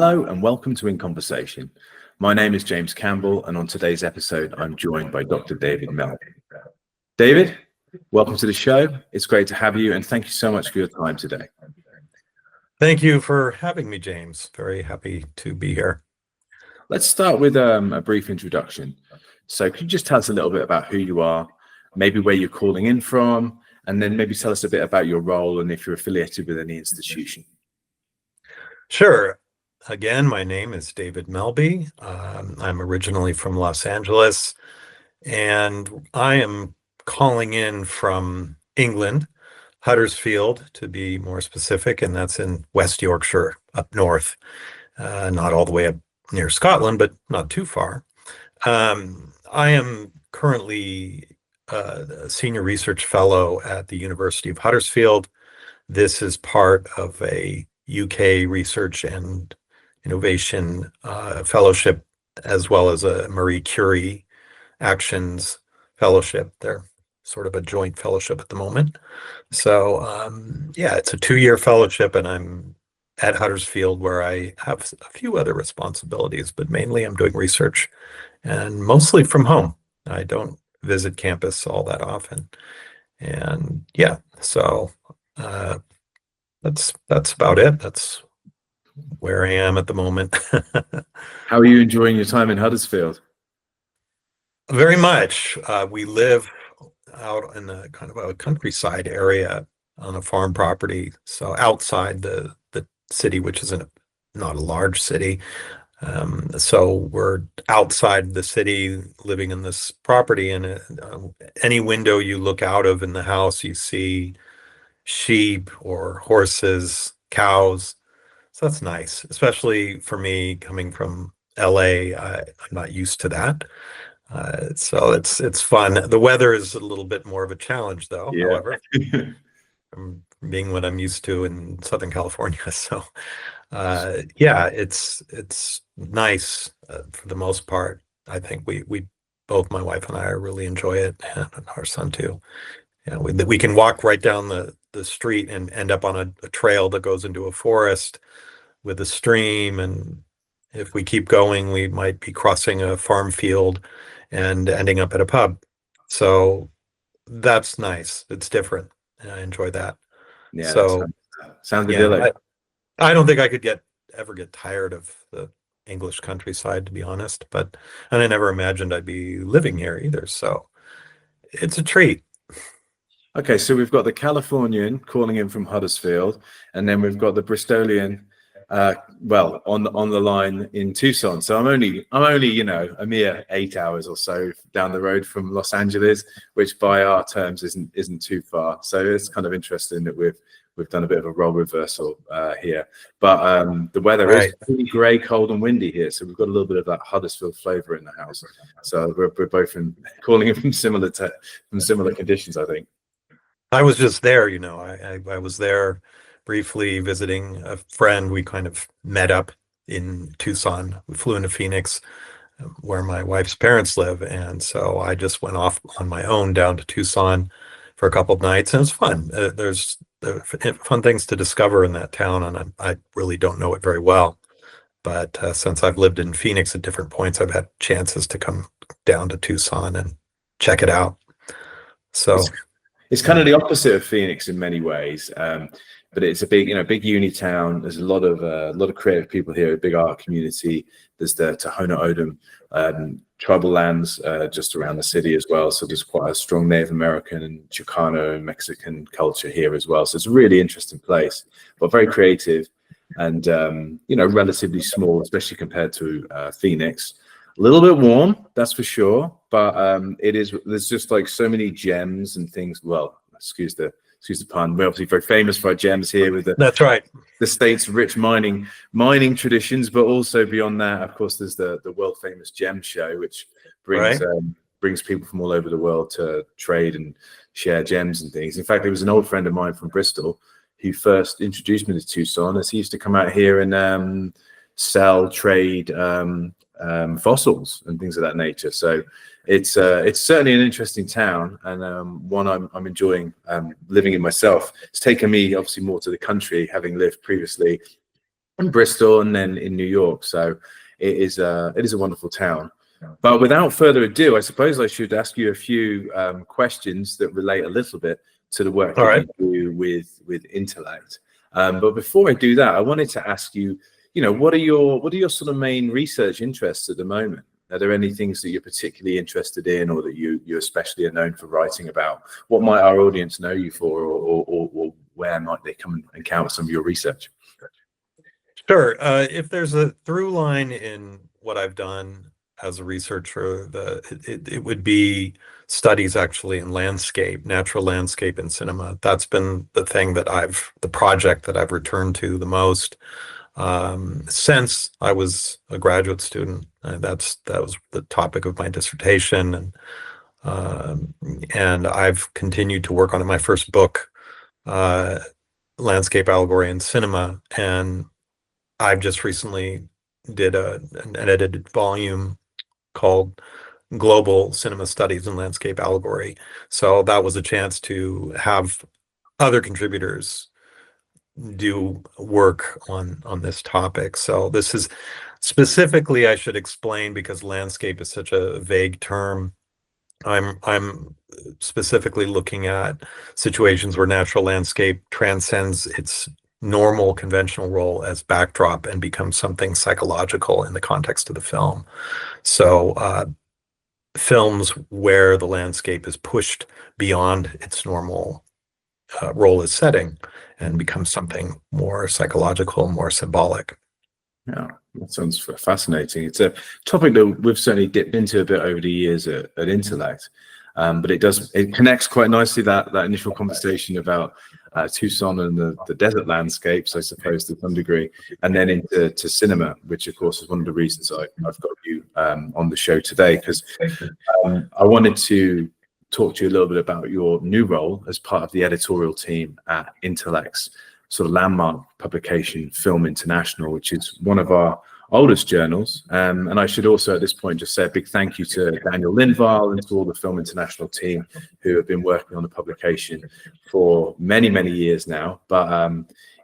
Hello and welcome to In Conversation. My name is James Campbell, and on today's episode, I'm joined by Dr. David Melbye. David, welcome to the show. It's great to have you, and thank you so much for your time today. Thank you for having me, James. Very happy to be here. Let's start with a brief introduction. So could you just tell us a little bit about who you are, maybe where you're calling in from, and then maybe tell us a bit about your role and if you're affiliated with any institution? Sure. Again, my name is David Melbye. I'm originally from Los Angeles, and I am calling in from England, Huddersfield to be more specific, and that's in West Yorkshire, up north, not all the way up near Scotland, but not too far. I am currently a Senior Research Fellow at the University of Huddersfield. This is part of a UK Research and Innovation Fellowship, as well as a Marie Curie Actions Fellowship. They're sort of a joint fellowship at the moment. So yeah, it's a 2-year fellowship, and I'm at Huddersfield where I have a few other responsibilities, but mainly I'm doing research and mostly from home. I don't visit campus all that often. And yeah, so that's about it. That's where I am at the moment. How are you enjoying your time in Huddersfield? Very much. We live out in a kind of a countryside area on a farm property, so outside the city, which isn't not a large city. So we're outside the city, living in this property, and any window you look out of in the house, you see sheep or horses, cows. So that's nice, especially for me coming from LA. I'm not used to that. So it's fun. The weather is a little bit more of a challenge, though, Yeah. however, from being what I'm used to in Southern California. So yeah, it's nice for the most part. I think we both, my wife and I, really enjoy it, and our son too. Yeah, we can walk right down the street and end up on a trail that goes into a forest with a stream, and if we keep going, we might be crossing a farm field and ending up at a pub. So that's nice. It's different, and I enjoy that. Yeah, So sounds yeah, idyllic. I don't think I could ever get tired of the English countryside, to be honest. And I never imagined I'd be living here either. So it's a treat. Okay, so we've got the Californian calling in from Huddersfield, and then we've got the Bristolian, well, on the line in Tucson. So I'm only a mere 8 hours or so down the road from Los Angeles, which by our terms isn't too far. So it's kind of interesting that we've done a bit of a role reversal here. But the weather is pretty grey, cold, and windy here, so we've got a little bit of that Huddersfield flavour in the house. So we're both calling in from similar conditions, I think. I was just there, I was there briefly visiting a friend. We kind of met up in Tucson. We flew into Phoenix, where my wife's parents live, and so I just went off on my own down to Tucson for a couple of nights, and it was fun. There's fun things to discover in that town, and I really don't know it very well. But since I've lived in Phoenix at different points, I've had chances to come down to Tucson and check it out. So it's kind of the opposite of Phoenix in many ways, but it's a big uni town. There's a lot of creative people here, a big art community. There's the Tohono O'odham tribal lands just around the city as well. So there's quite a strong Native American and Chicano and Mexican culture here as well. So it's a really interesting place, but very creative and relatively small, especially compared to Phoenix. A little bit warm, that's for sure, but there's just like so many gems and things. Well, excuse the pun. We're obviously very famous for our gems here with that's right. The state's rich mining traditions, but also beyond that, of course, there's the world famous gem show, which brings people from all over the world to trade and share gems and things. In fact, there was an old friend of mine from Bristol who first introduced me to Tucson, as he used to come out here and sell, trade fossils and things of that nature. So it's certainly an interesting town, and one I'm enjoying living in myself. It's taken me obviously more to the country, having lived previously in Bristol and then in New York. So it is a wonderful town. But without further ado, I suppose I should ask you a few questions that relate a little bit to the work that you do with Intellect. But before I do that, I wanted to ask you, what are your sort of main research interests at the moment? Are there any things that you're particularly interested in, or that you especially are known for writing about? What might our audience know you for, or where might they come and encounter some of your research? Sure. If there's a through line in what I've done as a researcher, it would be studies actually in landscape, natural landscape in cinema. That's been the project that I've returned to the most since I was a graduate student. That was the topic of my dissertation, and I've continued to work on it. My first book, Landscape, Allegory, and Cinema, and I've just recently did an edited volume called Global Cinema Studies and Landscape Allegory. So that was a chance to have other contributors do work on this topic. So this is specifically, I should explain, because landscape is such a vague term. I'm specifically looking at situations where natural landscape transcends its normal conventional role as backdrop and becomes something psychological in the context of the film. So films where the landscape is pushed beyond its normal role as setting and becomes something more psychological, more symbolic. Yeah, that sounds fascinating. It's a topic that we've certainly dipped into a bit over the years at Intellect, but it connects quite nicely that initial conversation about Tucson and the desert landscapes, I suppose, to some degree, and then into cinema, which of course is one of the reasons I've got you on the show today, because I wanted to talk to you a little bit about your new role as part of the editorial team at Intellect's sort of landmark publication, Film International, which is one of our oldest journals. And I should also at this point just say a big thank you to Daniel Lindvall and to all the Film International team who have been working on the publication for many, many years now. But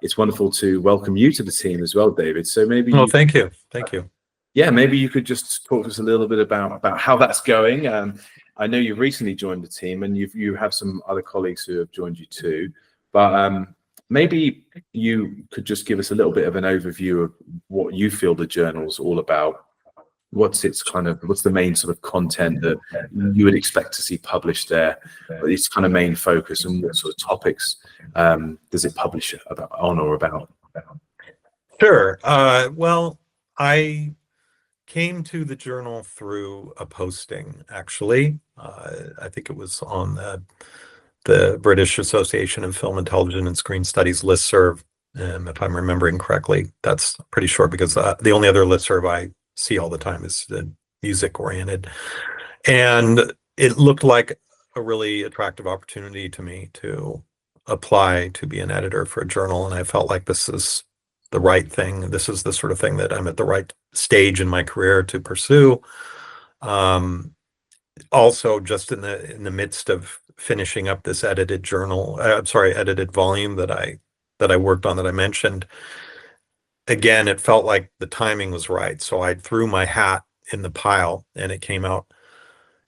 it's wonderful to welcome you to the team as well, David. So maybe thank you. Thank you. Yeah, maybe you could just talk to us a little bit about how that's going. I know you've recently joined the team, and you have some other colleagues who have joined you too. But maybe you could just give us a little bit of an overview of what you feel the journal's all about. What's the main sort of content that you would expect to see published there? Its kind of main focus, and what sort of topics does it publish about? Sure. Well, I came to the journal through a posting, actually. I think it was on the British Association of Film Intelligence and Screen Studies listserv, if I'm remembering correctly. That's pretty short, because the only other listserv I see all the time is the music-oriented. And it looked like a really attractive opportunity to me to apply to be an editor for a journal, and I felt like this is the right thing. This is the sort of thing that I'm at the right stage in my career to pursue. Also, just in the midst of finishing up this edited volume that I worked on, that I mentioned. Again, it felt like the timing was right, so I threw my hat in the pile, and it came out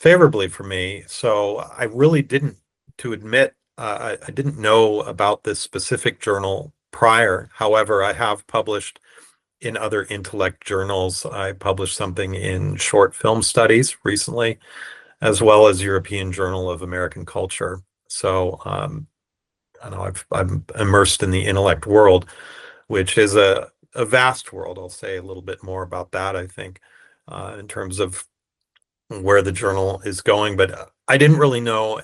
favorably for me. So I really didn't, to admit, I didn't know about this specific journal prior. However, I have published in other Intellect journals. I published something in Short Film Studies recently, as well as European Journal of American Culture. So I know I'm immersed in the Intellect world, which is a vast world. I'll say a little bit more about that, I think, in terms of where the journal is going. But I didn't really know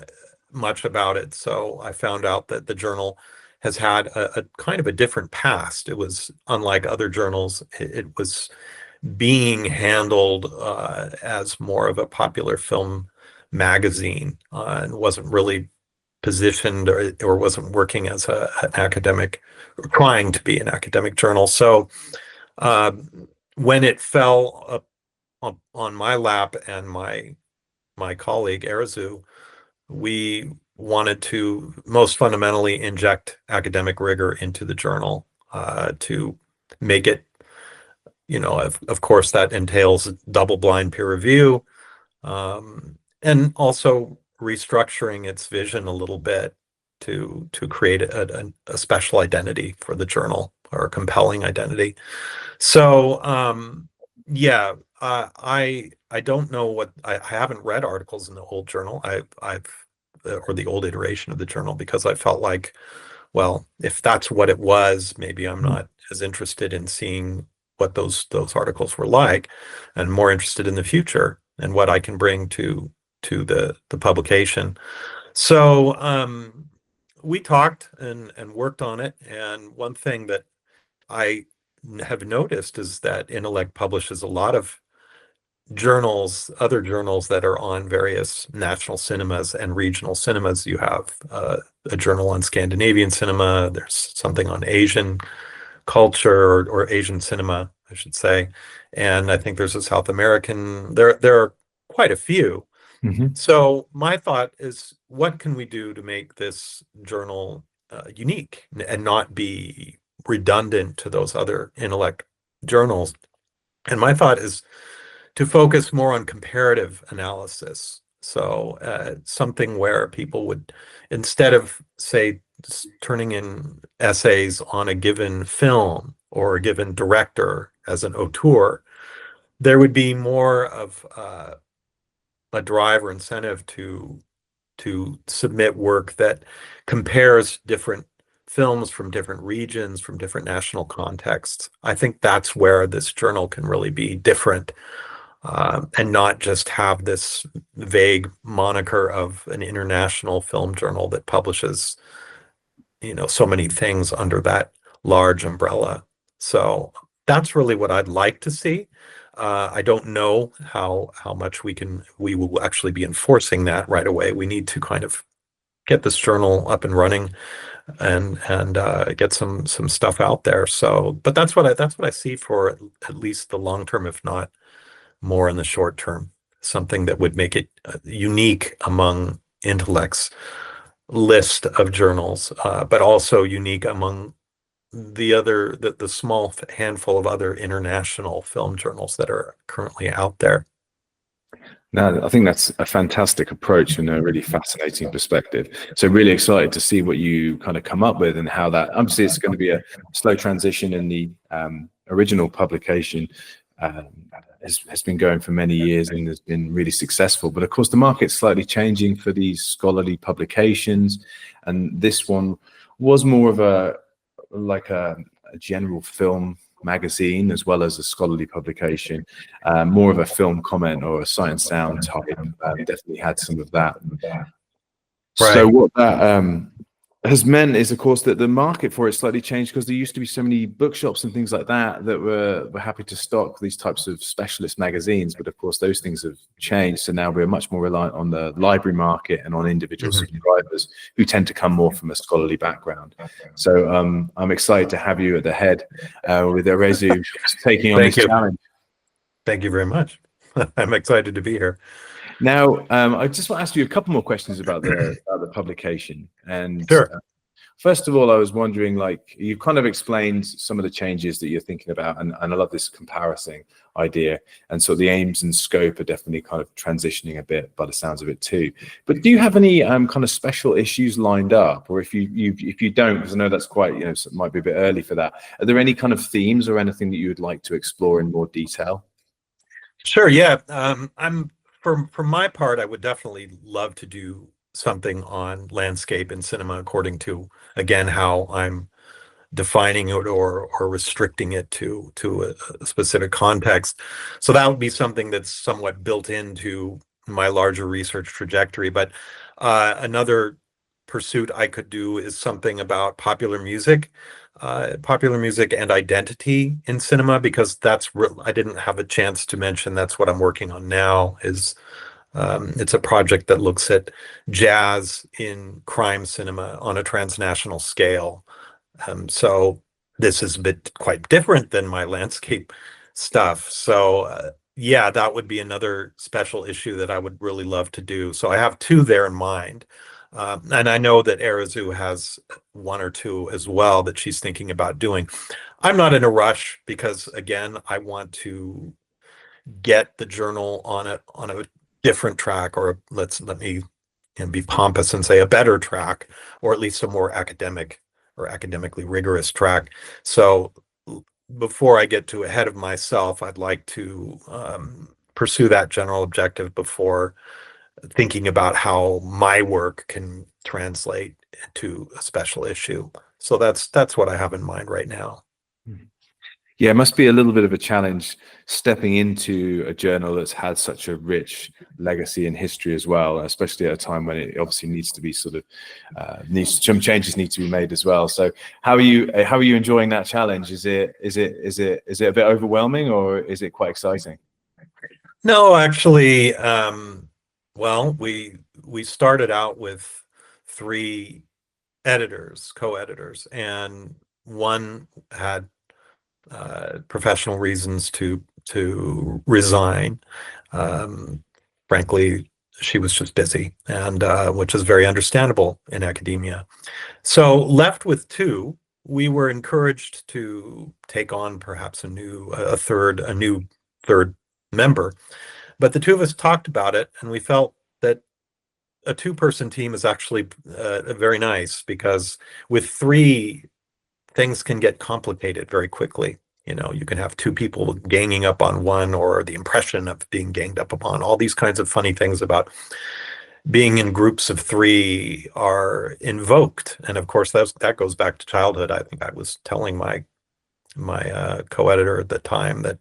much about it. So I found out that the journal has had a kind of a different past. It was unlike other journals. It was being handled as more of a popular film magazine, and wasn't really positioned or wasn't working as an academic, or trying to be an academic journal. So when it fell on my lap and my colleague Arzu, we wanted to most fundamentally inject academic rigor into the journal, to make it, of course, that entails double-blind peer review, and also restructuring its vision a little bit to create a special identity for the journal, or a compelling identity. So yeah, I don't know what I haven't read articles in the old journal. I've or the old iteration of the journal, because I felt like, well, if that's what it was, maybe I'm not as interested in seeing what those articles were like, and more interested in the future and what I can bring to the publication. So we talked and worked on it, and one thing that I have noticed is that Intellect publishes a lot of journals, other journals that are on various national cinemas and regional cinemas. You have a journal on Scandinavian cinema. There's something on Asian culture, or Asian cinema, I should say. And I think there's a South American. There are quite a few. So my thought is, what can we do to make this journal unique and not be redundant to those other Intellect journals? And my thought is to focus more on comparative analysis. So something where people would, instead of, say, turning in essays on a given film or a given director as an auteur, there would be more of a drive or incentive to submit work that compares different films from different regions, from different national contexts. I think that's where this journal can really be different, and not just have this vague moniker of an international film journal that publishes, so many things under that large umbrella. So that's really what I'd like to see. I don't know how much we will actually be enforcing that right away. We need to kind of get this journal up and running, and get some stuff out there. So, but that's what I see for at least the long term, if not more in the short term. Something that would make it unique among Intellect's list of journals, but also unique among the small handful of other international film journals that are currently out there. No, I think that's a fantastic approach and a really fascinating perspective. So really excited to see what you kind of come up with, and how that, obviously it's going to be a slow transition in the original publication. Has been going for many years and has been really successful. But of course, the market's slightly changing for these scholarly publications. And this one was more of a general film magazine as well as a scholarly publication, more of a film comment or a sight and sound type. Definitely had some of that. Right. So what that has meant is, of course, that the market for it slightly changed, because there used to be so many bookshops and things like that were happy to stock these types of specialist magazines. But of course, those things have changed. So now we're much more reliant on the library market and on individual subscribers who tend to come more from a scholarly background. So I'm excited to have you at the head with Erezu taking on this challenge. Thank you very much. I'm excited to be here. Now, I just want to ask you a couple more questions about the publication. And sure. First of all, I was wondering, like, you've kind of explained some of the changes that you're thinking about, and I love this comparison idea. And so the aims and scope are definitely kind of transitioning a bit by the sounds of it too. But do you have any kind of special issues lined up? Or if you don't, because I know that's quite, it might be a bit early for that. Are there any kind of themes or anything that you would like to explore in more detail? Sure, yeah. For my part, I would definitely love to do something on landscape in cinema, according to, again, how I'm defining it or restricting it to a specific context. So that would be something that's somewhat built into my larger research trajectory. But another pursuit I could do is something about popular music and identity in cinema, because that's I didn't have a chance to mention. That's what I'm working on now. Is it's a project that looks at jazz in crime cinema on a transnational scale. So this is quite different than my landscape stuff. So yeah, that would be another special issue that I would really love to do. So I have two there in mind. And I know that Arazu has one or two as well that she's thinking about doing. I'm not in a rush because, again, I want to get the journal on a different track, or let me be pompous and say a better track, or at least a more academic or academically rigorous track. So before I get too ahead of myself, I'd like to pursue that general objective before thinking about how my work can translate to a special issue. So that's what I have in mind right now. Yeah, it must be a little bit of a challenge stepping into a journal that's had such a rich legacy and history as well, especially at a time when it obviously needs to be some changes need to be made as well. So how are you enjoying that challenge? Is it a bit overwhelming, or is it quite exciting? No, actually, well, we started out with 3 editors, co-editors, and one had professional reasons to resign. Frankly, she was just busy, and which is very understandable in academia. So left with 2, we were encouraged to take on perhaps a new third member. But the 2 of us talked about it, and we felt that a 2-person team is actually very nice, because with 3, things can get complicated very quickly. You can have 2 people ganging up on one, or the impression of being ganged up upon. All these kinds of funny things about being in groups of 3 are invoked. And of course, that goes back to childhood. I think I was telling my co-editor at the time that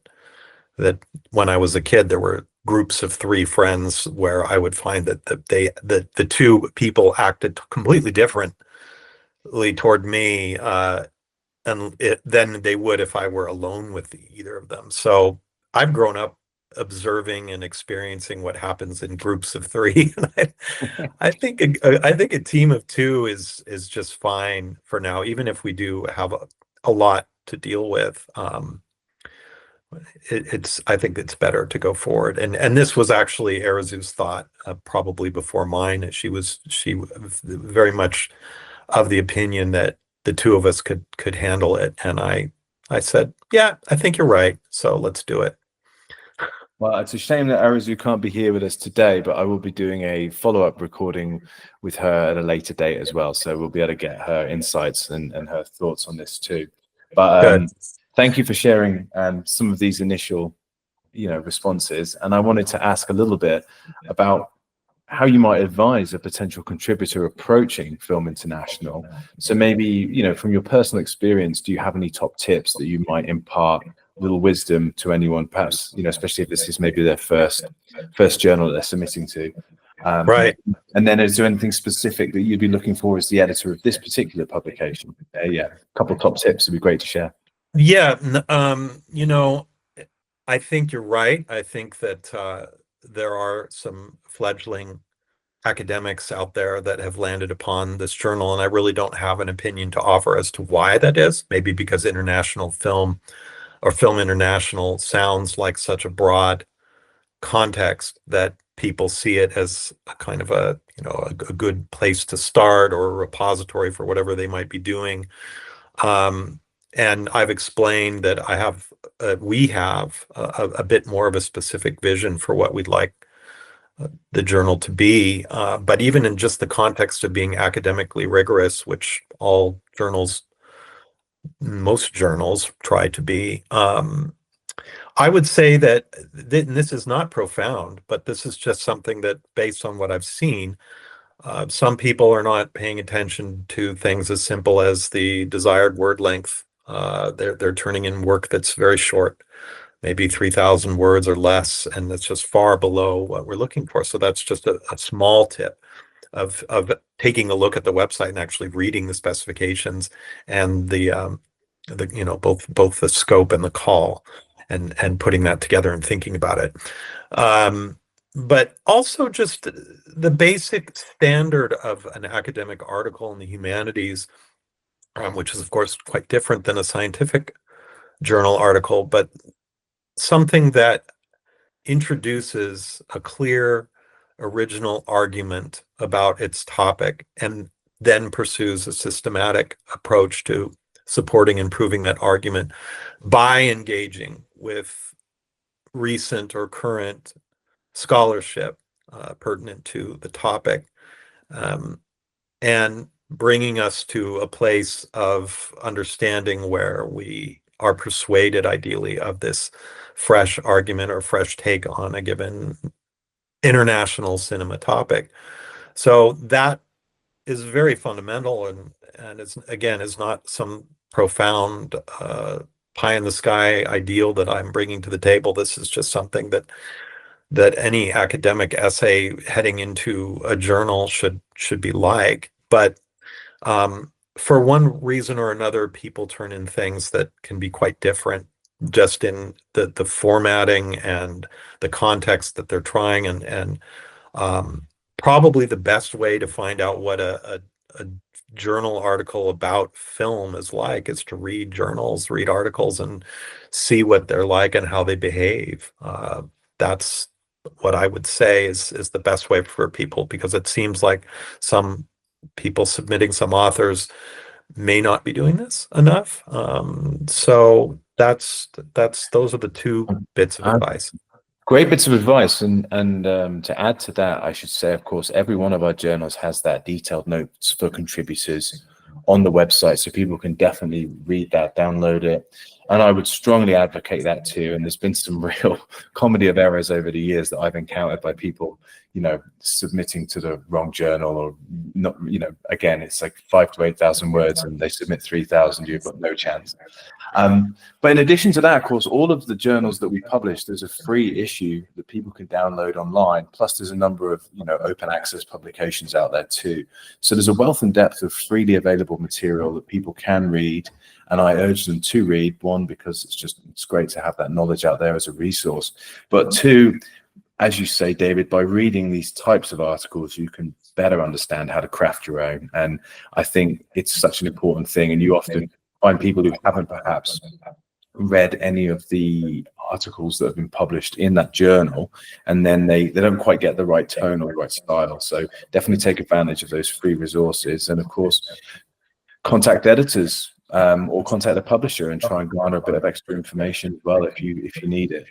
when I was a kid, there were groups of 3 friends where I would find that the 2 people acted completely differently toward me than they would if I were alone with either of them. So I've grown up observing and experiencing what happens in groups of 3. I think a team of 2 is just fine for now, even if we do have a lot to deal with. I think it's better to go forward, and this was actually Arazu's thought, probably before mine. She was very much of the opinion that the 2 of us could handle it, and I said, yeah, I think you're right, so let's do it. Well, it's a shame that Arazu can't be here with us today, but I will be doing a follow-up recording with her at a later date as well, so we'll be able to get her insights and her thoughts on this too. But thank you for sharing some of these initial, responses. And I wanted to ask a little bit about how you might advise a potential contributor approaching Film International. So maybe, from your personal experience, do you have any top tips that you might impart, little wisdom to anyone, perhaps, especially if this is maybe their first journal that they're submitting to? Right. And then is there anything specific that you'd be looking for as the editor of this particular publication? A couple of top tips would be great to share. Yeah, I think you're right. I think that there are some fledgling academics out there that have landed upon this journal, and I really don't have an opinion to offer as to why that is. Maybe because international film or Film International sounds like such a broad context that people see it as a kind of a good place to start, or a repository for whatever they might be doing. And I've explained that we have a bit more of a specific vision for what we'd like the journal to be. But even in just the context of being academically rigorous, which most journals try to be, I would say that, and this is not profound, but this is just something that, based on what I've seen, some people are not paying attention to things as simple as the desired word length. They're turning in work that's very short, maybe 3,000 words or less, and that's just far below what we're looking for. So that's just a small tip of taking a look at the website and actually reading the specifications and both the scope and the call, and putting that together and thinking about it. But also just the basic standard of an academic article in the humanities, which is of course quite different than a scientific journal article, but something that introduces a clear original argument about its topic and then pursues a systematic approach to supporting and proving that argument by engaging with recent or current scholarship pertinent to the topic, and bringing us to a place of understanding where we are persuaded, ideally, of this fresh argument or fresh take on a given international cinema topic. So that is very fundamental, and it's, again, is not some profound pie in the sky ideal that I'm bringing to the table. This is just something that any academic essay heading into a journal should be like. But for one reason or another, people turn in things that can be quite different, just in the formatting and the context that they're trying. And probably the best way to find out what a journal article about film is like is to read journals, read articles, and see what they're like and how they behave. That's what I would say is the best way for people, because it seems like some people submitting, some authors, may not be doing this enough. So those are the two bits of advice. Great bits of advice, and to add to that, I should say, of course, every one of our journals has that detailed notes for contributors on the website, so people can definitely read that, download it, and I would strongly advocate that too. And there's been some real comedy of errors over the years that I've encountered by people, submitting to the wrong journal, or not, again, it's like 5,000 to 8,000 words, and they submit 3,000, you've got no chance. But in addition to that, of course, all of the journals that we publish, there's a free issue that people can download online. Plus, there's a number of open access publications out there too. So there's a wealth and depth of freely available material that people can read, and I urge them to read. One, because it's great to have that knowledge out there as a resource. But two, as you say, David, by reading these types of articles, you can better understand how to craft your own. And I think it's such an important thing. And you often find people who haven't perhaps read any of the articles that have been published in that journal, and then they don't quite get the right tone or the right style. So definitely take advantage of those free resources, and of course contact editors or contact the publisher and try and garner a bit of extra information as well if you need it.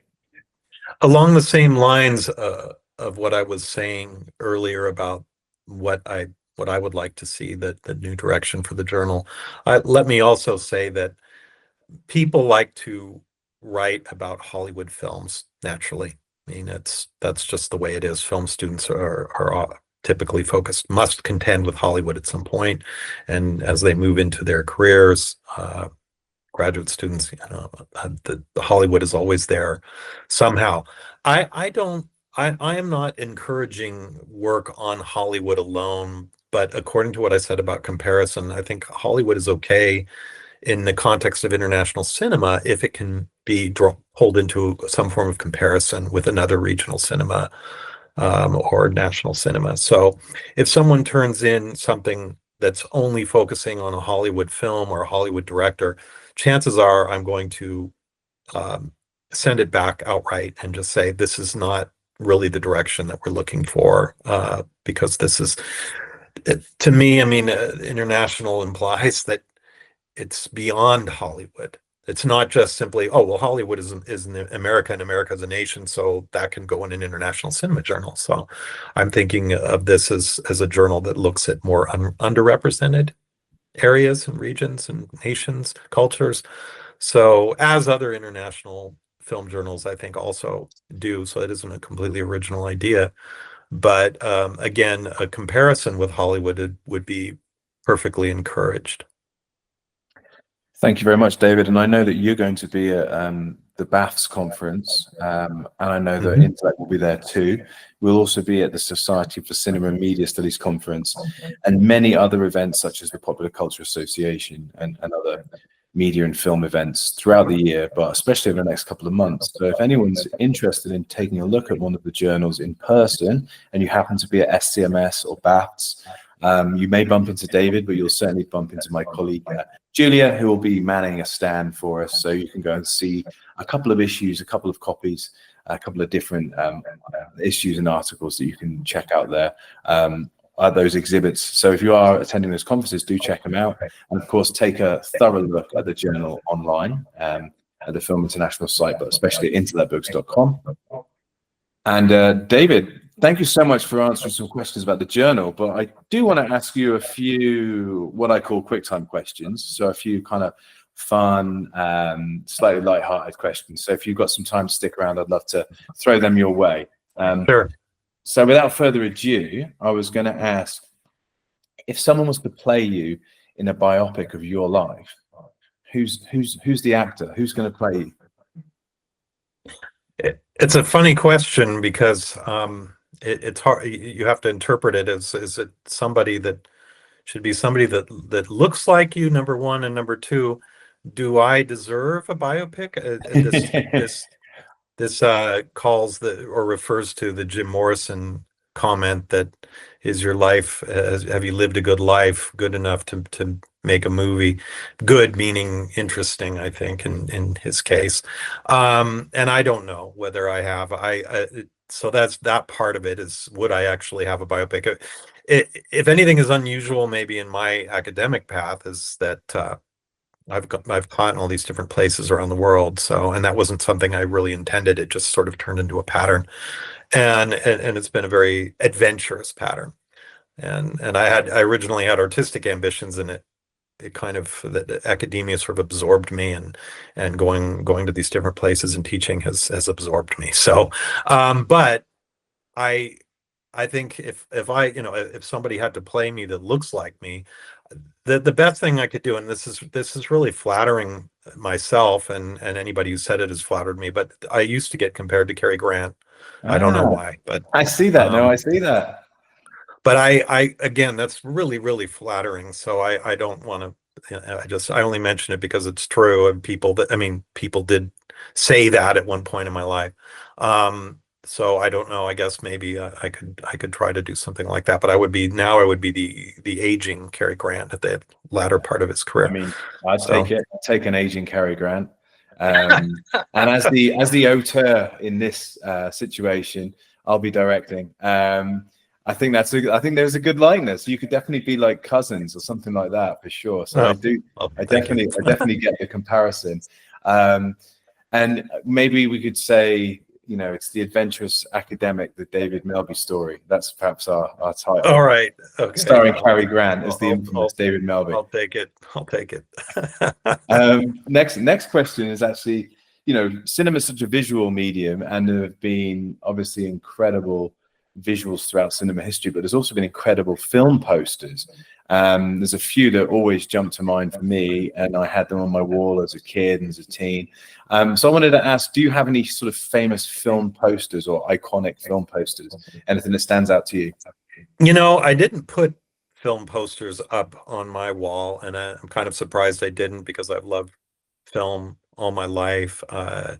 Along the same lines of what I was saying earlier about what I would like to see, the new direction for the journal, let me also say that people like to write about Hollywood films naturally. I mean, that's just the way it is. Film students are typically focused, must contend with Hollywood at some point, and as they move into their careers, graduate students, the Hollywood is always there somehow. I am not encouraging work on Hollywood alone, but according to what I said about comparison, I think Hollywood is okay in the context of international cinema if it can be pulled into some form of comparison with another regional cinema or national cinema. So if someone turns in something that's only focusing on a Hollywood film or a Hollywood director, chances are I'm going to send it back outright and just say, this is not really the direction that we're looking for, because this is, to me, I mean, international implies that it's beyond Hollywood. It's not just simply, oh, well, Hollywood is in America, and America is a nation, so that can go in an international cinema journal. So I'm thinking of this as a journal that looks at more underrepresented areas and regions and nations, cultures. So as other international film journals, I think, also do. So it isn't a completely original idea. But again, a comparison with Hollywood would be perfectly encouraged. Thank you very much, David. And I know that you're going to be at the BAFS conference, and I know that Intellect will be there too. We'll also be at the Society for Cinema and Media Studies conference and many other events such as the Popular Culture Association and other media and film events throughout the year, but especially over the next couple of months. So if anyone's interested in taking a look at one of the journals in person and you happen to be at SCMS or BAFTS, you may bump into David, but you'll certainly bump into my colleague Julia, who will be manning a stand for us. So you can go and see a couple of issues, a couple of copies, a couple of different issues and articles that you can check out there. Are those exhibits. So if you are attending those conferences, do check them out. And of course, take a thorough look at the journal online, at the Film International site, but especially at intellectbooks.com. And David, thank you so much for answering some questions about the journal, but I do want to ask you a few, what I call quick time questions. So a few kind of fun, slightly lighthearted questions. So if you've got some time to stick around, I'd love to throw them your way. Sure. So without further ado, I was going to ask, if someone was to play you in a biopic of your life, who's the actor? Who's going to play you? It's a funny question because it's hard. You have to interpret it as, is it somebody that should be somebody that looks like you, number one, and number two, do I deserve a biopic? This calls or refers to the Jim Morrison comment that, is your life, have you lived a good life, good enough to make a movie? Good meaning interesting, I think, in his case. And I don't know whether I have. So that's that part of it, is would I actually have a biopic? If anything is unusual, maybe in my academic path, is that I've taught in all these different places around the world. So, and that wasn't something I really intended. It just sort of turned into a pattern, and it's been a very adventurous pattern. And I originally had artistic ambitions, and it kind of, the academia sort of absorbed me, and going to these different places and teaching has absorbed me. So, but I think if if somebody had to play me that looks like me, the best thing I could do, and this is really flattering myself, and anybody who said it has flattered me, but I used to get compared to Cary Grant. I don't know why, but I see that. No, I see that. But I again, that's really, really flattering. So I don't want to. I only mention it because it's true, and people did say that at one point in my life. So I don't know. I guess maybe I could try to do something like that. But I would be the aging Cary Grant at the latter part of his career. I mean, I'd take an aging Cary Grant. And as the auteur in this situation, I'll be directing. I think there's a good likeness. You could definitely be like cousins or something like that for sure. So I definitely get the comparison. And maybe we could say, it's the adventurous academic, the David Melbye story. That's perhaps our title. All right. Okay. Starring Cary Grant as the infamous David Melbye. I'll take it. Next question is actually, cinema is such a visual medium, and there have been obviously incredible visuals throughout cinema history, but there's also been incredible film posters. There's a few that always jump to mind for me, and I had them on my wall as a kid and as a teen. So I wanted to ask, do you have any sort of famous film posters or iconic film posters? Anything that stands out to you? I didn't put film posters up on my wall, and I'm kind of surprised I didn't, because I've loved film all my life. And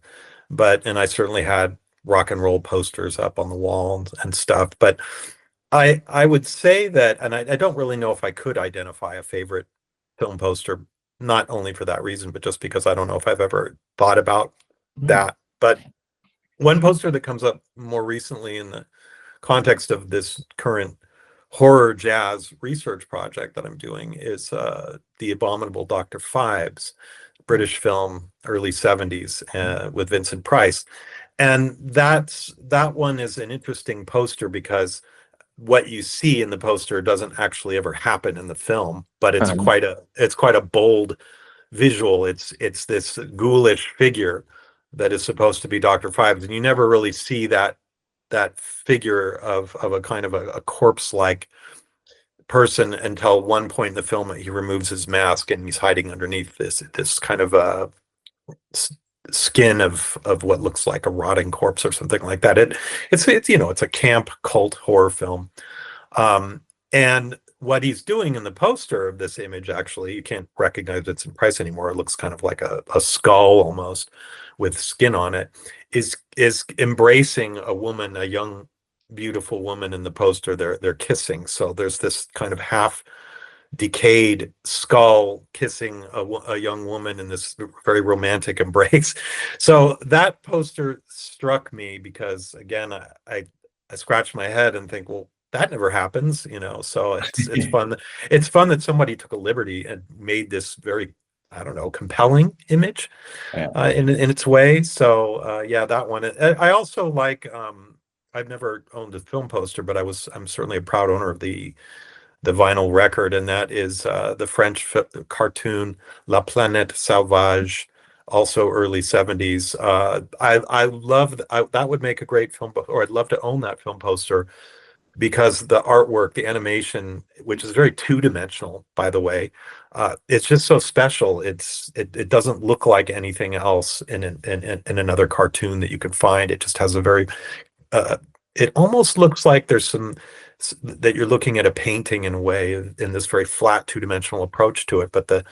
I certainly had rock and roll posters up on the wall and stuff. But I would say that, and I don't really know if I could identify a favorite film poster, not only for that reason, but just because I don't know if I've ever thought about that. But one poster that comes up more recently in the context of this current horror jazz research project that I'm doing is The Abominable Dr. Phibes, British film, early 70s, with Vincent Price. And that one is an interesting poster because what you see in the poster doesn't actually ever happen in the film, but it's quite a bold visual. It's this ghoulish figure that is supposed to be Dr. Phibes, and you never really see that figure of a kind of a corpse-like person until one point in the film. He removes his mask and he's hiding underneath this kind of skin of what looks like a rotting corpse or something like that. It's a camp cult horror film, and what he's doing in the poster of this image, actually, you can't recognize Vincent Price anymore. It looks kind of like a skull almost with skin on it. Is embracing a woman, a young, beautiful woman in the poster. They're kissing. So there's this kind of half decayed skull kissing a young woman in this very romantic embrace. So that poster struck me because, again, I scratch my head and think, well, that never happens, So it's fun. It's fun that somebody took a liberty and made this very, I don't know, compelling image in its way. So yeah, that one. I also like. I've never owned a film poster, but I'm certainly a proud owner of the vinyl record, and that is the French cartoon La Planète Sauvage, also early 70s. I love that would make a great film, or I'd love to own that film poster because the artwork, the animation, which is very two-dimensional, by the way, it's just so special. It doesn't look like anything else in another cartoon that you could find. It just has a very it almost looks like there's that you're looking at a painting in a way, in this very flat two-dimensional approach to it, but the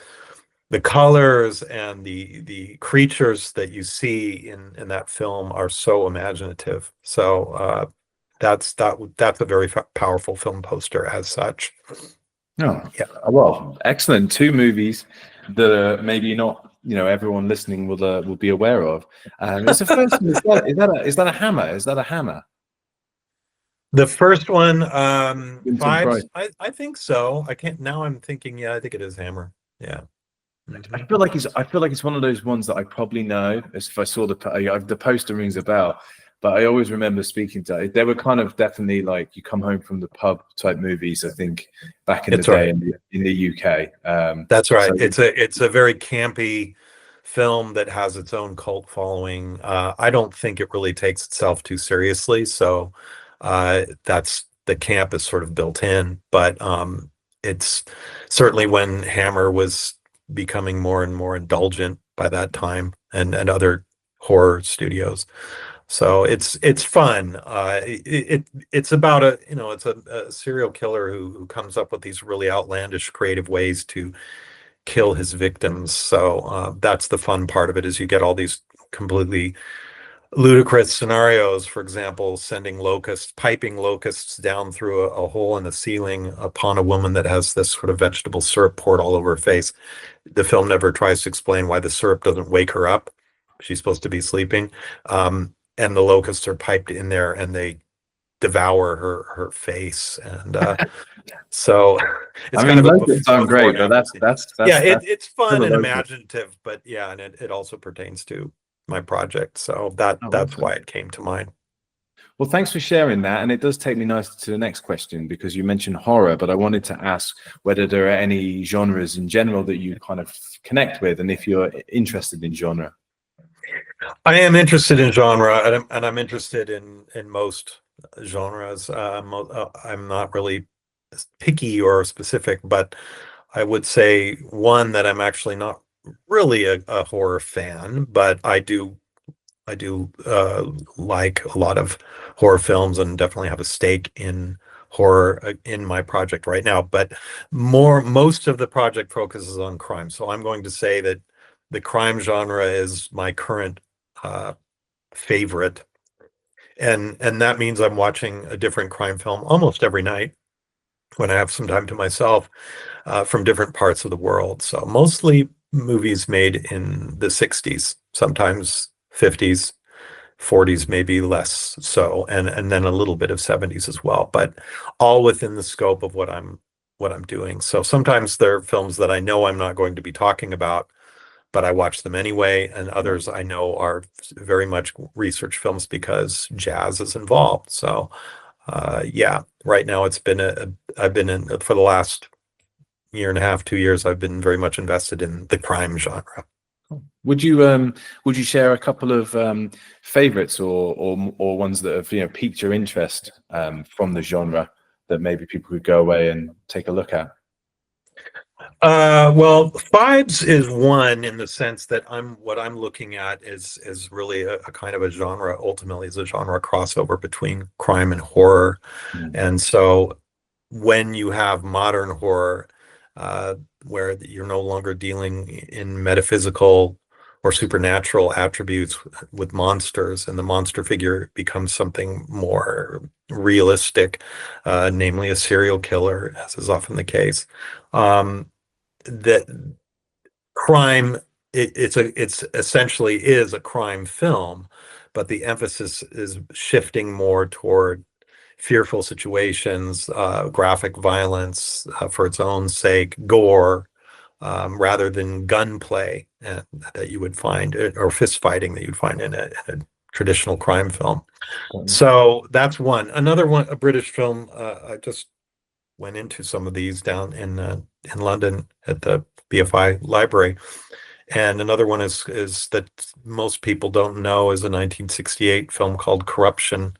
colors and the creatures that you see in that film are so imaginative. So that's a very powerful film poster as such. Oh, yeah. Well, excellent. Two movies that are maybe not, everyone listening will be aware of. It's the first one. Is that a hammer? Is that a hammer? The first one, Fives, I think so. I'm thinking, yeah, I think it is Hammer. Yeah. I feel like it's one of those ones that I probably know. As if I saw the poster rings a bell, but I always remember speaking to. They were kind of definitely like you come home from the pub type movies. I think back in the day in the UK. That's right. So it's a very campy film that has its own cult following. I don't think it really takes itself too seriously. So. That's the camp is sort of built in, but it's certainly when Hammer was becoming more and more indulgent by that time, and other horror studios. So it's fun. It's about it's a serial killer who comes up with these really outlandish, creative ways to kill his victims. So that's the fun part of it, is you get all these completely ludicrous scenarios. For example, piping locusts down through a hole in the ceiling upon a woman that has this sort of vegetable syrup poured all over her face. The film never tries to explain why the syrup doesn't wake her up. She's supposed to be sleeping. And the locusts are piped in there and they devour her face. And so it's kind of locusts sound great, but that's it's fun and imaginative, but yeah, and it also pertains to my project, so that's why it came to mind. Well, thanks for sharing that, and it does take me nicely to the next question, because you mentioned horror, but I wanted to ask whether there are any genres in general that you kind of connect with, and if you're interested in genre. I am interested in genre, and I'm interested in most genres. I'm not really picky or specific, but I would say one that I'm actually not really a horror fan, but I do like a lot of horror films, and definitely have a stake in horror in my project right now. But most of the project focuses on crime, so I'm going to say that the crime genre is my current favorite, and that means I'm watching a different crime film almost every night when I have some time to myself, from different parts of the world. So mostly movies made in the 60s, sometimes 50s, 40s, maybe less so, and then a little bit of 70s as well, but all within the scope of what I'm doing. So sometimes there are films that I know I'm not going to be talking about, but I watch them anyway, and others I know are very much research films because jazz is involved. So yeah, right now I've been in, for the last year and a half, 2 years, I've been very much invested in the crime genre. Would you share a couple of favorites or ones that have piqued your interest from the genre that maybe people could go away and take a look at? Well, Fives is one, in the sense that what I'm looking at is really a kind of a genre, ultimately is a genre crossover between crime and horror. And so when you have modern horror, where you're no longer dealing in metaphysical or supernatural attributes with monsters, and the monster figure becomes something more realistic, namely a serial killer, as is often the case. That crime, it's essentially is a crime film, but the emphasis is shifting more toward fearful situations, graphic violence for its own sake, gore, rather than gunplay that you would find, or fist fighting that you'd find in a traditional crime film. So that's one. Another one, a British film. I just went into some of these down in London at the BFI library. And another one is that most people don't know, is a 1968 film called Corruption.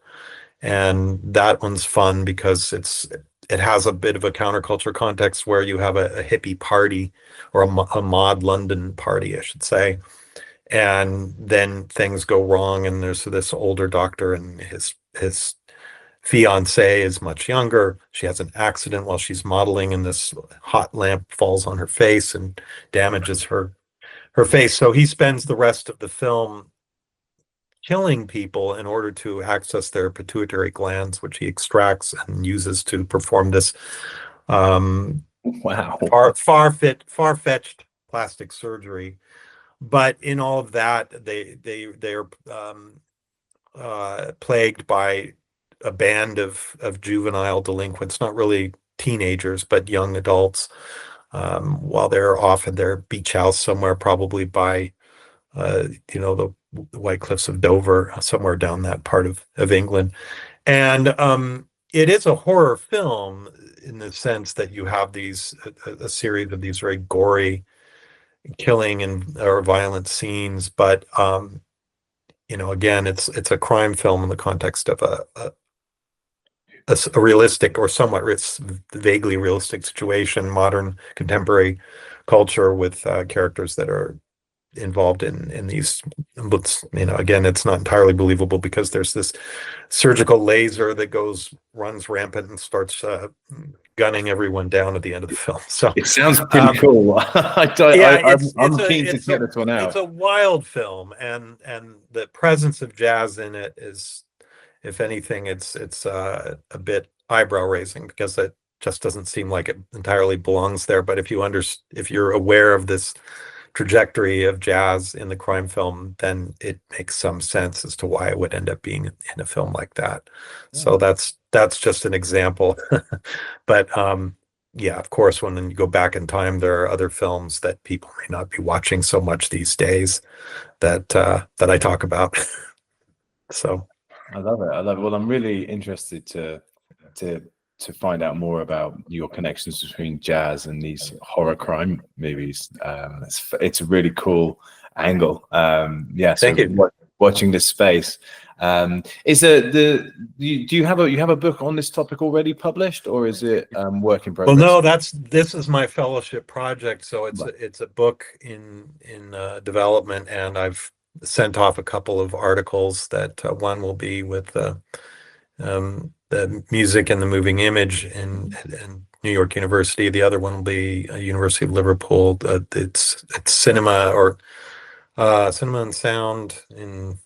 And that one's fun because it has a bit of a counterculture context where you have a hippie party, or a mod London party, I should say. And then things go wrong, and there's this older doctor, and his fiance is much younger. She has an accident while she's modeling, and this hot lamp falls on her face and damages her face. So he spends the rest of the film killing people in order to access their pituitary glands, which he extracts and uses to perform this Wow. far-fetched plastic surgery. But in all of that, they're plagued by a band of juvenile delinquents, not really teenagers, but young adults, while they're off at their beach house somewhere, probably by the White Cliffs of Dover, somewhere down that part of England. And it is a horror film in the sense that you have a series of these very gory killing or violent scenes, but again, it's a crime film in the context of a realistic, or somewhat vaguely realistic situation, modern contemporary culture, with characters that are involved in these. Again, it's not entirely believable because there's this surgical laser that runs rampant and starts gunning everyone down at the end of the film. So it sounds pretty cool. I'm keen to get this one out. It's a wild film, and the presence of jazz in it is, if anything, it's a bit eyebrow raising, because it just doesn't seem like it entirely belongs there. But if you're aware of this trajectory of jazz in the crime film, then it makes some sense as to why it would end up being in a film like that. Yeah. So that's just an example. But yeah, of course, when you go back in time, there are other films that people may not be watching so much these days that I talk about. So I love it. Well, I'm really interested to find out more about your connections between jazz and these horror crime movies. It's a really cool angle. Thank you. Watching this space. Is do you have a book on this topic already published, or is it work in progress? Well, no, this is my fellowship project, so it's a book in development, and I've sent off a couple of articles. That one will be with the music and the moving image in New York University. The other one will be University of Liverpool. It's cinema, or cinema and sound in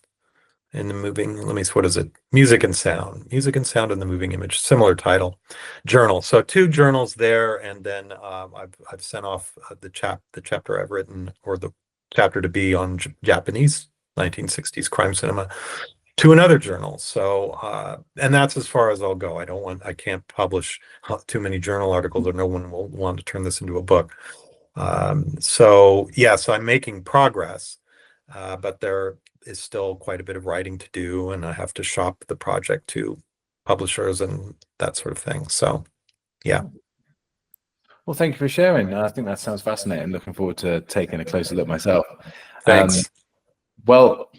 the moving. What is it? Music and sound in the moving image. Similar title, journal. So 2 journals there, and then I've sent off the chapter I've written, or the chapter to be on Japanese 1960s crime cinema, to another journal. So and that's as far as I'll go. I can't publish too many journal articles, or no one will want to turn this into a book. So yes, I'm making progress, but there is still quite a bit of writing to do, and I have to shop the project to publishers and that sort of thing. So yeah. Well, thank you for sharing. I think that sounds fascinating. Looking forward to taking a closer look myself. Thanks. Well,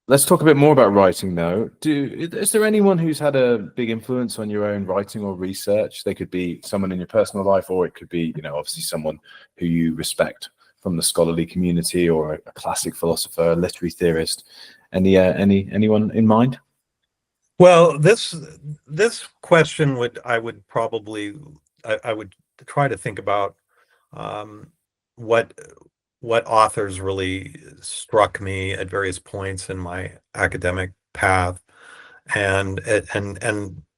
let's talk a bit more about writing, though. Is there anyone who's had a big influence on your own writing or research? They could be someone in your personal life, or it could be, obviously someone who you respect from the scholarly community, or a classic philosopher, a literary theorist. Anyone in mind? Well, this question I would try to think about what what authors really struck me at various points in my academic path, and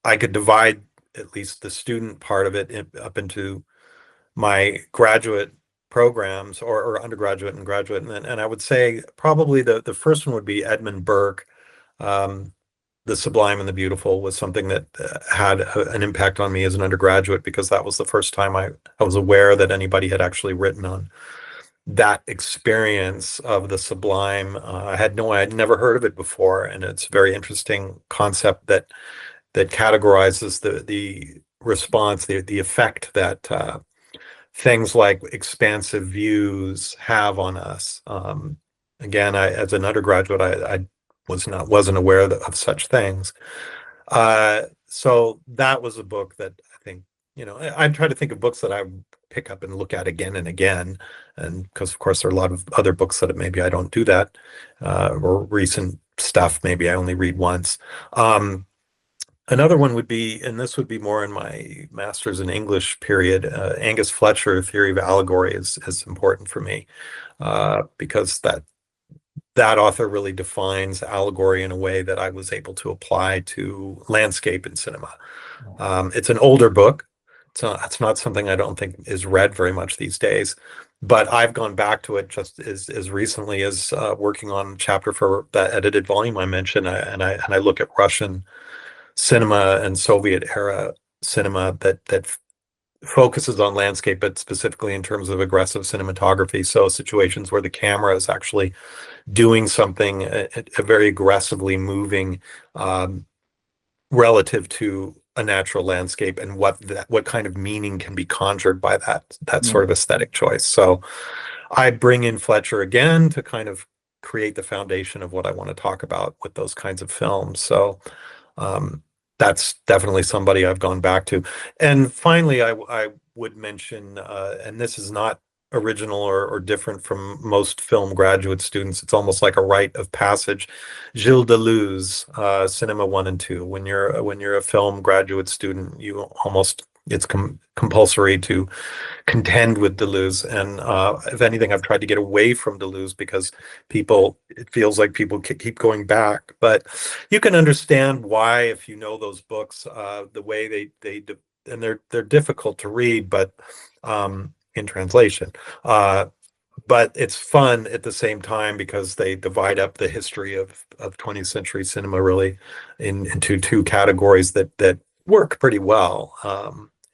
I could divide at least the student part of it up into my graduate programs, or undergraduate and graduate, and I would say probably the first one would be Edmund Burke. The Sublime and the Beautiful was something that had an impact on me as an undergraduate, because that was the first time I was aware that anybody had actually written on that experience of the sublime. I'd never heard of it before, and it's a very interesting concept that categorizes the response, the effect that things like expansive views have on us. Again, as an undergraduate, I wasn't aware of such things. So that was a book that I think, I try to think of books that I pick up and look at again and again, and because of course there are a lot of other books that maybe I don't do that, or recent stuff maybe I only read once. Another one would be, and this would be more in my master's in English period, Angus Fletcher, Theory of Allegory is important for me, because that author really defines allegory in a way that I was able to apply to landscape in cinema. It's an older book. It's not something I don't think is read very much these days, but I've gone back to it just as recently as working on a chapter for that edited volume I mentioned, and I look at Russian cinema and Soviet era cinema that focuses on landscape, but specifically in terms of aggressive cinematography. So situations where the camera is actually doing something very aggressively moving, relative to a natural landscape, and what kind of meaning can be conjured by that sort of aesthetic choice. So I bring in Fletcher again to kind of create the foundation of what I want to talk about with those kinds of films. So that's definitely somebody I've gone back to. And finally, I would mention, and this is not original or different from most film graduate students, it's almost like a rite of passage, Gilles Deleuze, Cinema 1 and 2. When you're a film graduate student, it's compulsory to contend with Deleuze. And if anything, I've tried to get away from Deleuze because it feels like people keep going back. But you can understand why if you know those books, the way and they're difficult to read, but in translation. But it's fun at the same time because they divide up the history of 20th century cinema really into two categories that work pretty well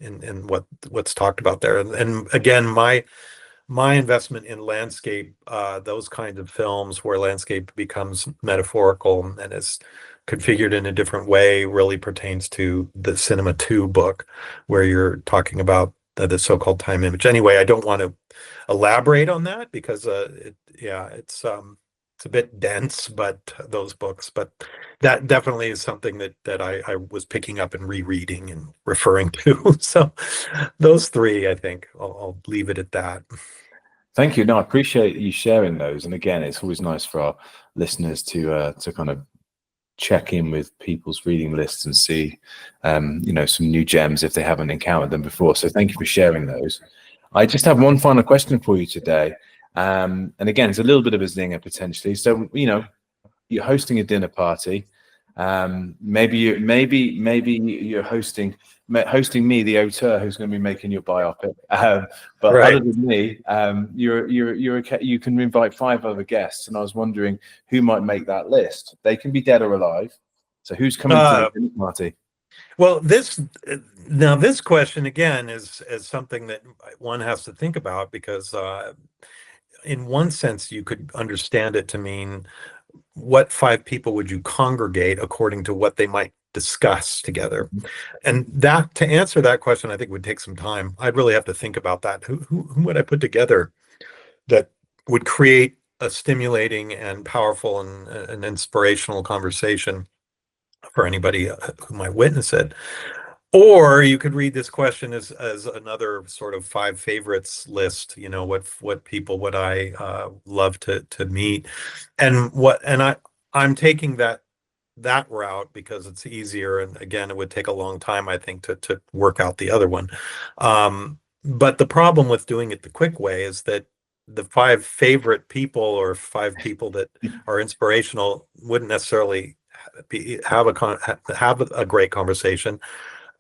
in what's talked about there. And again, my investment in landscape, those kinds of films where landscape becomes metaphorical and is configured in a different way, really pertains to the Cinema 2 book, where you're talking about the so-called time image. Anyway, I don't want to elaborate on that because it's a bit dense, but those books, but that definitely is something that I was picking up and rereading and referring to. So those three, I think I'll leave it at that. Thank you. No, I appreciate you sharing those. And again, it's always nice for our listeners to kind of check in with people's reading lists and see, some new gems if they haven't encountered them before. So thank you for sharing those. I just have one final question for you today. And again, it's a little bit of a zinger potentially. So, you're hosting a dinner party. Maybe you're hosting me, the auteur, who's going to be making your biopic. But Right. Other than me, you can invite 5 other guests, and I was wondering who might make that list. They can be dead or alive. So who's coming to the dinner party? Well, this question again is something that one has to think about, because in one sense you could understand it to mean what 5 people would you congregate according to what they might discuss together. And that, to answer that question, I think would take some time. I'd really have to think about that. Who would I put together that would create a stimulating and powerful and an inspirational conversation for anybody who might witness it? Or you could read this question as another sort of 5 favorites list. What people would I love to meet, and I'm taking that route because it's easier, and again, it would take a long time, I think, to work out the other one. But the problem with doing it the quick way is that the five favorite people or five people that are inspirational wouldn't necessarily have a great conversation,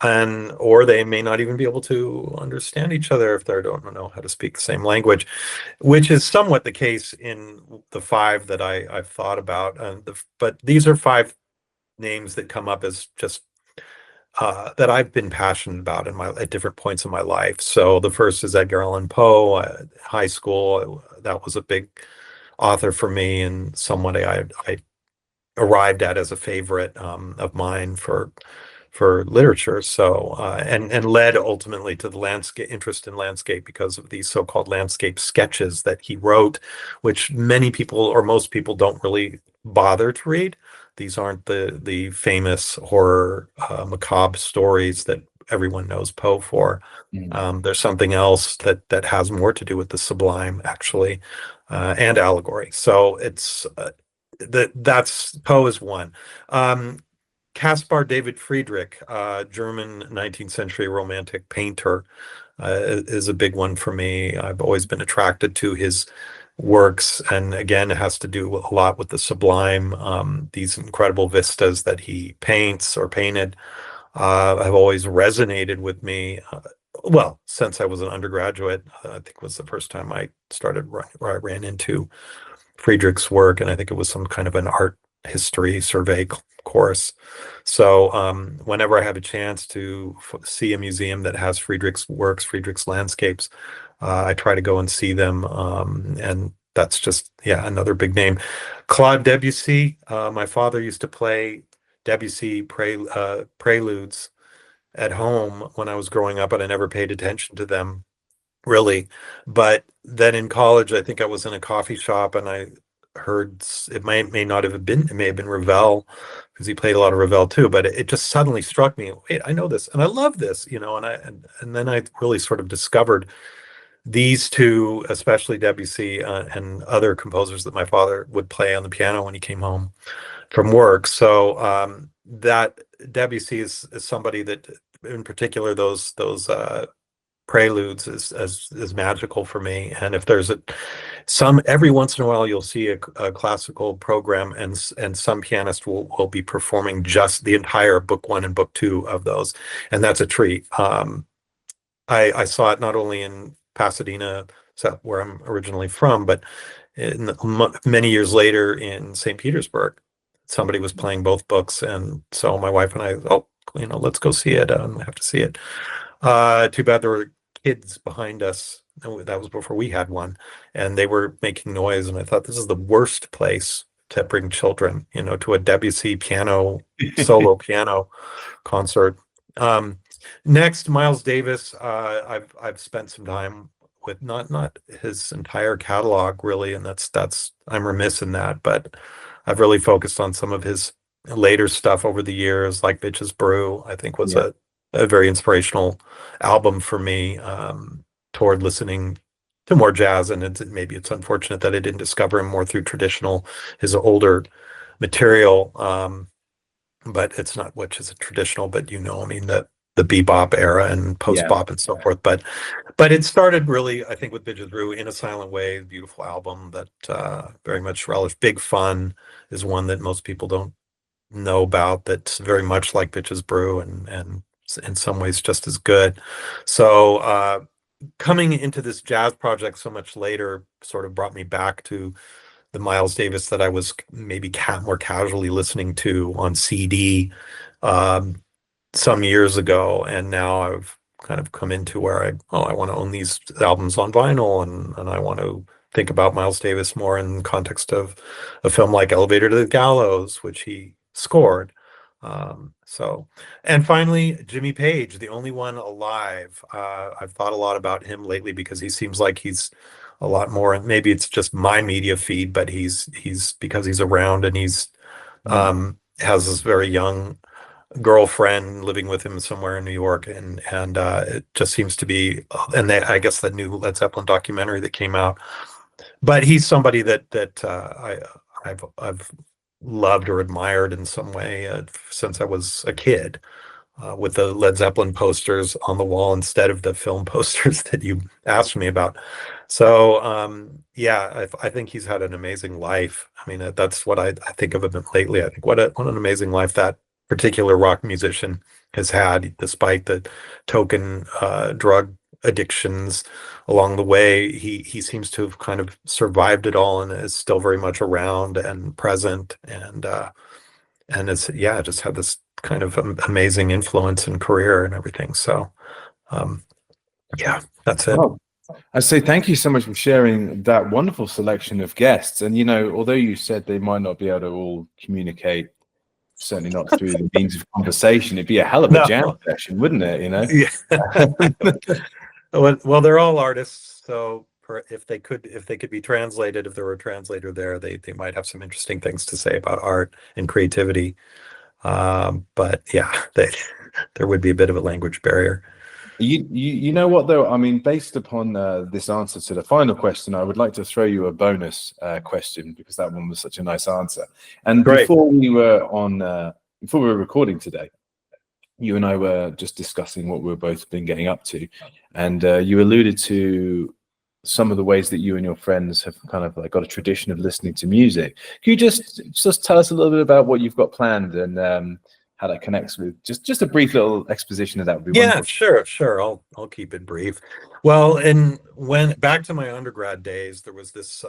or they may not even be able to understand each other if they don't know how to speak the same language, which is somewhat the case in the five that I've thought about. But these are five names that come up as just that I've been passionate about at different points in my life. So the first is Edgar Allan Poe. High school, that was a big author for me, and someone I arrived at as a favorite of mine for literature. So and led ultimately to the interest in landscape because of these so-called landscape sketches that he wrote, which many people or most people don't really bother to read. These aren't the famous horror macabre stories that everyone knows Poe for. There's something else that has more to do with the sublime, actually, and allegory. So it's that's Poe is one. Caspar David Friedrich, German 19th century romantic painter, is a big one for me. I've always been attracted to his works, and again, it has to do a lot with the sublime, these incredible vistas that he paints or painted have always resonated with me. Well, since I was an undergraduate, I think was the first time I ran into Friedrich's work, and I think it was some kind of an art history survey course. So whenever I have a chance to see a museum that has Friedrich's works, Friedrich's landscapes, I try to go and see them, and that's just, yeah, another big name. Claude Debussy. My father used to play Debussy preludes at home when I was growing up, and I never paid attention to them really. But then in college, I think I was in a coffee shop and I heard it may not have been, it may have been Ravel, because he played a lot of Ravel too, but it just suddenly struck me, wait, I know this and I love this, and then I really sort of discovered these two, especially Debussy, and other composers that my father would play on the piano when he came home from work. So that Debussy is somebody that, in particular, those preludes is magical for me. And if there's every once in a while you'll see a classical program, and some pianist will be performing just the entire book 1 and book 2 of those, and that's a treat. I saw it not only in Pasadena, where I'm originally from, but many years later in St. Petersburg, somebody was playing both books, and so my wife and I, let's go see it. I have to see it. Too bad there were kids behind us. That was before we had one, and they were making noise, and I thought, this is the worst place to bring children, to a Debussy solo piano concert. Next, Miles Davis. I've spent some time with not his entire catalog really, and that's I'm remiss in that, but I've really focused on some of his later stuff over the years, like Bitches Brew. I think was a very inspirational album for me toward listening to more jazz, and maybe it's unfortunate that I didn't discover him more through his older material, but it's not, which is a traditional, but I mean, the bebop era and post-bop and so forth. But it started really, I think, with Bitches Brew, In a Silent Way, beautiful album that very much relish. Big Fun is one that most people don't know about, that's very much like Bitches Brew and in some ways just as good. So coming into this jazz project so much later sort of brought me back to the Miles Davis that I was maybe more casually listening to on CD some years ago, and now I've kind of come into where I want to own these albums on vinyl, and I want to think about Miles Davis more in the context of a film like Elevator to the Gallows, which he scored. And finally, Jimmy Page, the only one alive. I've thought a lot about him lately because he seems like he's a lot more, and maybe it's just my media feed, but he's because he's around, and he's has this very young girlfriend living with him somewhere in New York, and it just seems to be, and I guess the new Led Zeppelin documentary that came out. But he's somebody that I've loved or admired in some way since I was a kid, with the Led Zeppelin posters on the wall instead of the film posters that you asked me about. So yeah, I think he's had an amazing life. I mean, that's what I think of him lately. I think what an amazing life that particular rock musician has had, despite the token drug addictions along the way. He seems to have kind of survived it all and is still very much around and present, and it's, yeah, just had this kind of amazing influence and career and everything. So yeah, that's it. Well, I say thank you so much for sharing that wonderful selection of guests. And, you know, although you said they might not be able to all communicate, certainly not through the means of conversation, it'd be a hell of a No. jam session, wouldn't it? You know? Yeah. Well, they're all artists, so if they could be translated, if there were a translator there, they might have some interesting things to say about art and creativity. But yeah, there would be a bit of a language barrier. You know what though? I mean, based upon this answer to the final question, I would like to throw you a bonus question, because that one was such a nice answer. And Great. before we were recording today, you and I were just discussing what we've both been getting up to, and you alluded to some of the ways that you and your friends have kind of like got a tradition of listening to music. Can you just tell us a little bit about what you've got planned and how that connects with just a brief little exposition of that would be wonderful. Sure. I'll keep it brief. Well, and when back to my undergrad days, there was this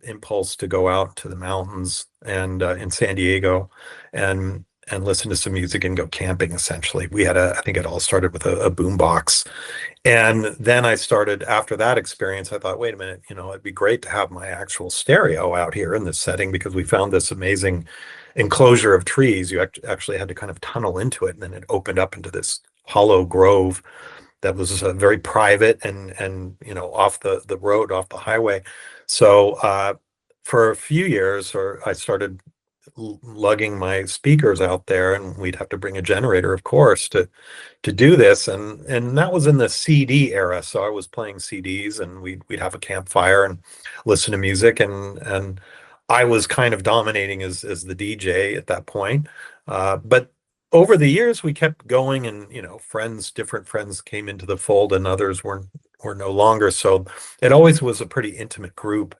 impulse to go out to the mountains and in San Diego and listen to some music and go camping. Essentially, we had I think it all started with a boombox, and then I started, after that experience, I thought, wait a minute, it'd be great to have my actual stereo out here in this setting, because we found this amazing enclosure of trees. You actually had to kind of tunnel into it, and then it opened up into this hollow grove that was very private and off the road, off the highway. So for a few years, I started lugging my speakers out there, and we'd have to bring a generator, of course, to do this, and that was in the CD era. So I was playing CDs, and we'd have a campfire and listen to music, and I was kind of dominating as the DJ at that point. But over the years, we kept going, and different friends came into the fold, and others were no longer. So it always was a pretty intimate group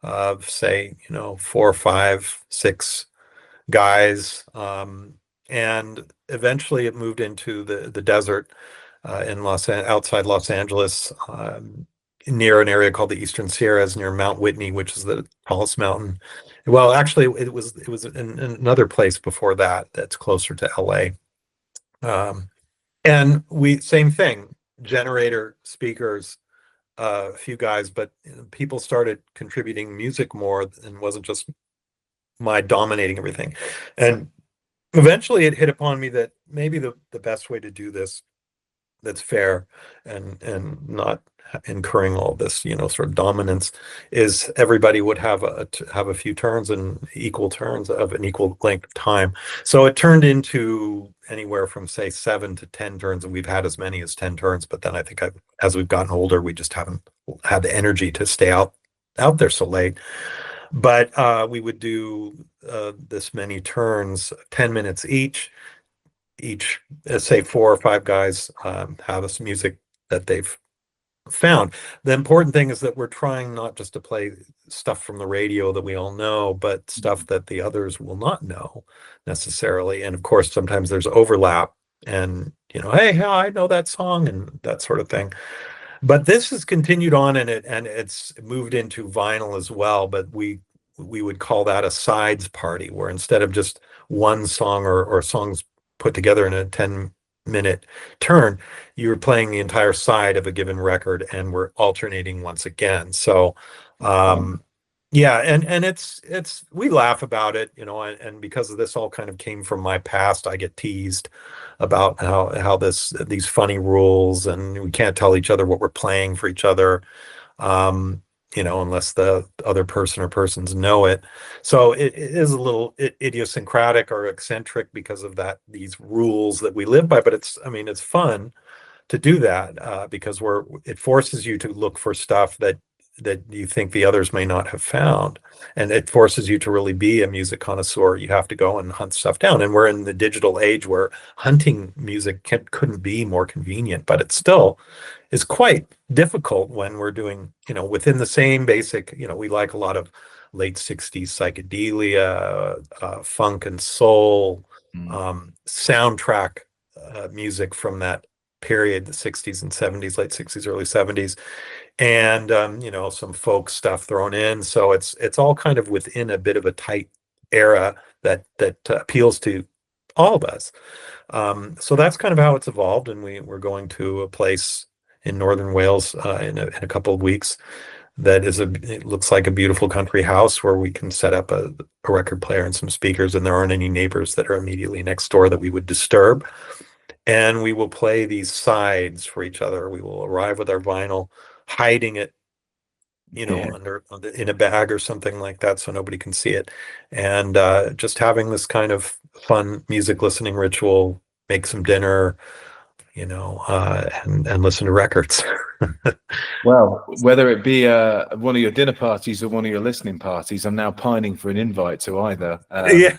of, say, 4, 5, 6 guys, and eventually it moved into the desert in outside Los Angeles, near an area called the Eastern Sierras, near Mount Whitney, which is the tallest mountain. Well, actually, it was in another place before that that's closer to LA. And same thing, generator, speakers, a few guys, but people started contributing music more, and wasn't just my dominating everything. And eventually it hit upon me that maybe the best way to do this, that's fair and not incurring all this sort of dominance, is everybody would have a few turns, and equal turns of an equal length of time. So it turned into anywhere from, say, 7 to 10 turns, and we've had as many as 10 turns. But then I think as we've gotten older, we just haven't had the energy to stay out there so late. But we would do this many turns, 10 minutes each, say 4 or 5 guys have this music that they've found. The important thing is that we're trying not just to play stuff from the radio that we all know, but stuff that the others will not know necessarily. And of course, sometimes there's overlap, and hey, I know that song, and that sort of thing. But this has continued on, and it's moved into vinyl as well. But we would call that a sides party, where instead of just one song or songs put together in a 10-minute turn, you're playing the entire side of a given record, and we're alternating once again. So yeah, and it's we laugh about it, and because of this all kind of came from my past, I get teased about how these funny rules, and we can't tell each other what we're playing for each other, unless the other person or persons know it. So it is a little idiosyncratic or eccentric because of these rules that we live by. But it's fun to do that, because it forces you to look for stuff that you think the others may not have found. And it forces you to really be a music connoisseur. You have to go and hunt stuff down. And we're in the digital age where hunting music couldn't be more convenient, but it still is quite difficult when we're doing, within the same basic, we like a lot of late 60s psychedelia, funk and soul, soundtrack music from that period, the 60s and 70s, late 60s, early 70s, and some folk stuff thrown in. So it's all kind of within a bit of a tight era that appeals to all of us. So that's kind of how it's evolved, and we're going to a place in northern Wales in a couple of weeks that it looks like a beautiful country house where we can set up a record player and some speakers, and there aren't any neighbors that are immediately next door that we would disturb. And we will play these sides for each other. We will arrive with our vinyl, hiding it, in a bag or something like that, so nobody can see it. And just having this kind of fun music listening ritual, make some dinner, and listen to records. Well, whether it be one of your dinner parties or one of your listening parties, I'm now pining for an invite to either. Yeah.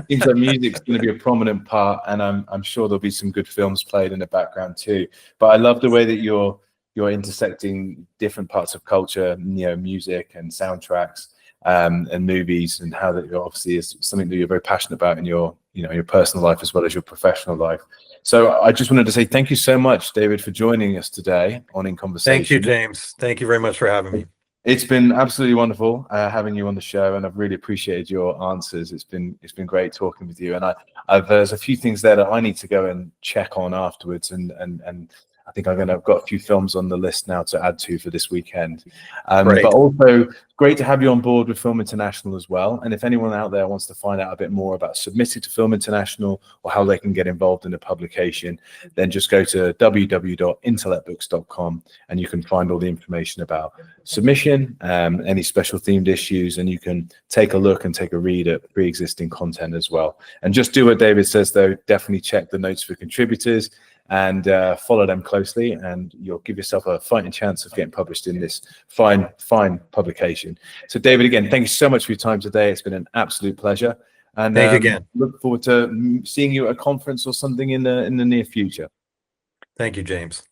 Seems like music's going to be a prominent part, and I'm sure there'll be some good films played in the background too. But I love the way that you're intersecting different parts of culture, music and soundtracks, and movies, and how that obviously is something that you're very passionate about in your your personal life as well as your professional life. So I just wanted to say thank you so much, David, for joining us today on In Conversation. Thank you, James. Thank you very much for having me. It's been absolutely wonderful having you on the show, and I've really appreciated your answers. It's been great talking with you, and there's a few things there that I need to go and check on afterwards, and I think I've got a few films on the list now to add to for this weekend. But also great to have you on board with Film International as well. And if anyone out there wants to find out a bit more about submitting to Film International or how they can get involved in the publication, then just go to www.intellectbooks.com and you can find all the information about submission, any special themed issues, and you can take a look and take a read at pre-existing content as well. And just do what David says, though, definitely check the notes for contributors and follow them closely, and you'll give yourself a fighting chance of getting published in this fine publication. So David, again, thank you so much for your time today. It's been an absolute pleasure, and thank you again. Look forward to seeing you at a conference or something in the near future. Thank you, James.